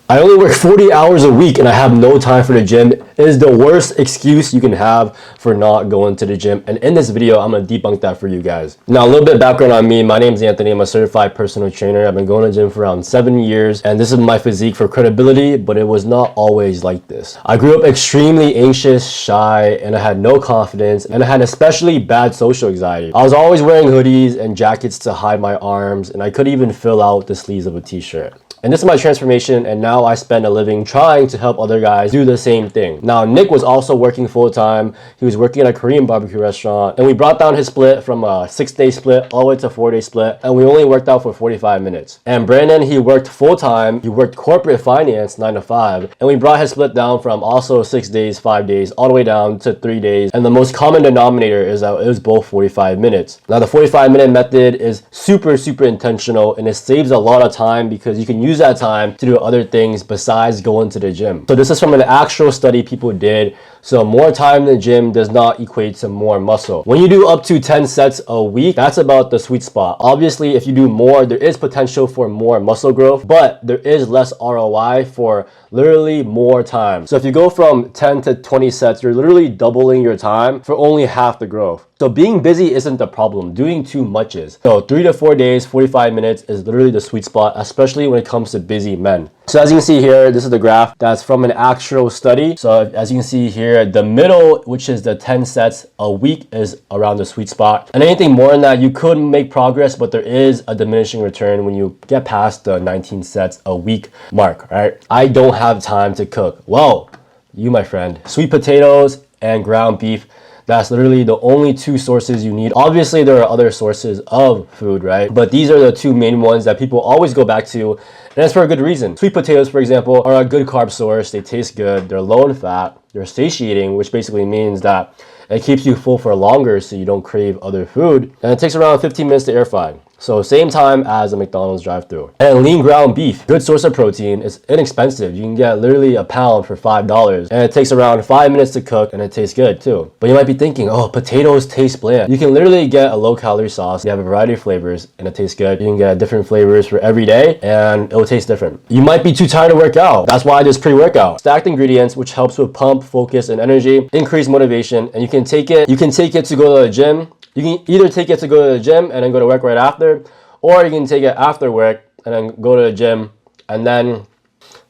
I only work 40 hours a week and I have no time for the gym. It is the worst excuse you can have for not going to the gym. And in this video, I'm going to debunk that for you guys. Now, a little bit of background on me. My name is Anthony. I'm a certified personal trainer. I've been going to the gym for around 7 years. And this is my physique for credibility, but it was not always like this. I grew up extremely anxious, shy, and I had no confidence. And I had especially bad social anxiety. I was always wearing hoodies and jackets to hide my arms. And I couldn't even fill out the sleeves of a t-shirt. And this is my transformation, and now I spend a living trying to help other guys do the same thing. Now, Nick was also working full-time. He was working at a Korean barbecue restaurant, and we brought down his split from a 6-day split all the way to a 4-day split, and we only worked out for 45 minutes. And Brandon, he worked full-time. He worked corporate finance 9 to 5, and we brought his split down from also 6 days, 5 days, all the way down to 3 days. And the most common denominator is that it was both 45 minutes. Now, the 45-minute method is super intentional, and it saves a lot of time because you can use that time to do other things besides going to the gym. So this is from an actual study people did. So more time in the gym does not equate to more muscle. When you do up to 10 sets a week, that's about the sweet spot. Obviously, if you do more, there is potential for more muscle growth, but there is less ROI for literally more time. So if you go from 10 to 20 sets, you're literally doubling your time for only half the growth. So being busy isn't the problem, doing too much is. So 3 to 4 days, 45 minutes is literally the sweet spot, especially when it comes to busy men. So as you can see here, this is the graph that's from an actual study. So as you can see here, the middle, which is the 10 sets a week, is around the sweet spot. And anything more than that, you could make progress, but there is a diminishing return when you get past the 19 sets a week mark, right? I don't have time to cook. Well, you, my friend, sweet potatoes and ground beef. That's literally the only two sources you need. Obviously, there are other sources of food, right? But these are the two main ones that people always go back to, and that's for a good reason. Sweet potatoes, for example, are a good carb source. They taste good. They're low in fat. They're satiating, which basically means that it keeps you full for longer so you don't crave other food. And it takes around 15 minutes to air fry. So same time as a McDonald's drive-thru. And lean ground beef, good source of protein. It's inexpensive. You can get literally a pound for $5. And it takes around 5 minutes to cook, and it tastes good too. But you might be thinking, oh, potatoes taste bland. You can literally get a low-calorie sauce. You have a variety of flavors, and it tastes good. You can get different flavors for every day, and it will taste different. You might be too tired to work out. That's why there's pre-workout. Stacked ingredients, which helps with pump, focus, and energy, increase motivation, and you can take it to go to the gym. You can either take it to go to the gym and then go to work right after, or you can take it after work and then go to the gym, and then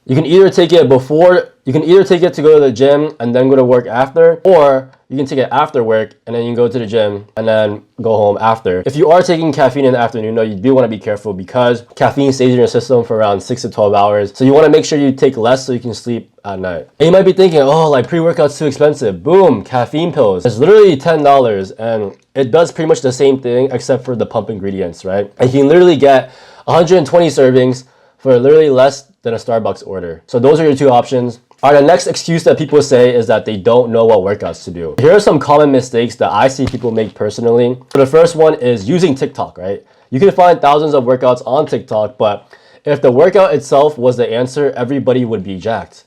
you can either take it to go to the gym and then go to work after, or you can take it after work and then you can go to the gym and then go home after. If you are taking caffeine in the afternoon, though, you do want to be careful because caffeine stays in your system for around 6 to 12 hours. So you want to make sure you take less so you can sleep at night. And you might be thinking, oh, like pre-workout's too expensive. Boom, caffeine pills. It's literally $10 and it does pretty much the same thing except for the pump ingredients, right? And you can literally get 120 servings for literally less than a Starbucks order. So those are your two options. All right, the next excuse that people say is that they don't know what workouts to do. Here are some common mistakes that I see people make personally. So the first one is using TikTok, right? You can find thousands of workouts on TikTok, but if the workout itself was the answer, everybody would be jacked.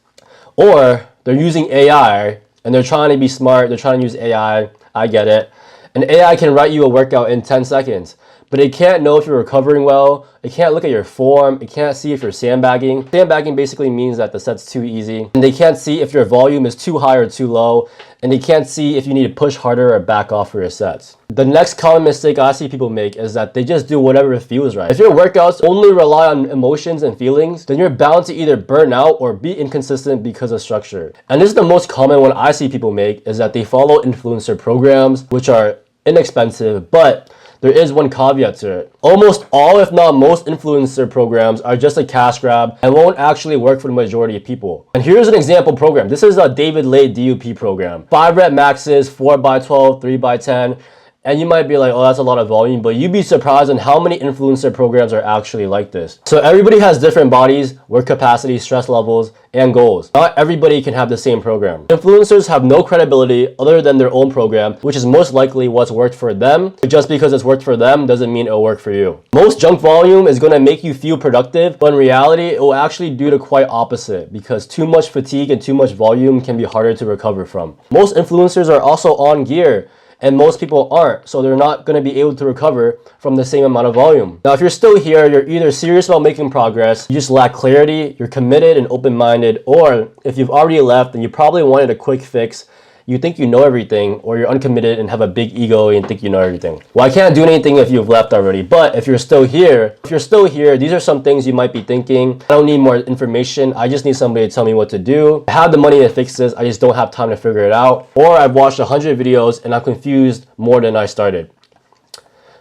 Or they're using AI and they're trying to be smart. They're trying to use AI. I get it. And AI can write you a workout in 10 seconds. But it can't know if you're recovering well. It can't look at your form. It can't see if you're sandbagging. Sandbagging basically means that the set's too easy. And they can't see if your volume is too high or too low. And they can't see if you need to push harder or back off for your sets. The next common mistake I see people make is that they just do whatever feels right. If your workouts only rely on emotions and feelings, then you're bound to either burn out or be inconsistent because of structure. And this is the most common one I see people make, is that they follow influencer programs, which are inexpensive, but there is one caveat to it. Almost all, if not most, influencer programs are just a cash grab and won't actually work for the majority of people. And here's an example program. This is a David Lay DUP program. 5 rep maxes, 4x12, 3x10. And you might be like, oh, that's a lot of volume, but you'd be surprised on how many influencer programs are actually like this. So everybody has different bodies, work capacity, stress levels, and goals. Not everybody can have the same program. Influencers have no credibility other than their own program, which is most likely what's worked for them. But just because it's worked for them doesn't mean it'll work for you. Most junk volume is going to make you feel productive, but in reality, it will actually do the quite opposite because too much fatigue and too much volume can be harder to recover from. Most influencers are also on gear. and most people aren't, so they're not going to be able to recover from the same amount of volume. Now, if you're still here, you're either serious about making progress, you just lack clarity, you're committed and open-minded, or if you've already left and you probably wanted a quick fix, you think you know everything, or you're uncommitted and have a big ego and think you know everything. Well, I can't do anything if you've left already, but if you're still here, these are some things you might be thinking. I don't need more information. I just need somebody to tell me what to do. I have the money to fix this. I just don't have time to figure it out. Or I've watched 100 videos and I'm confused more than I started.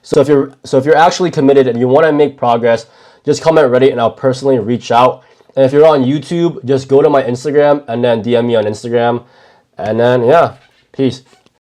So if you're actually committed and you want to make progress, just comment Reddit and I'll personally reach out. And if you're on YouTube, just go to my Instagram and then DM me on Instagram. And then, yeah, peace.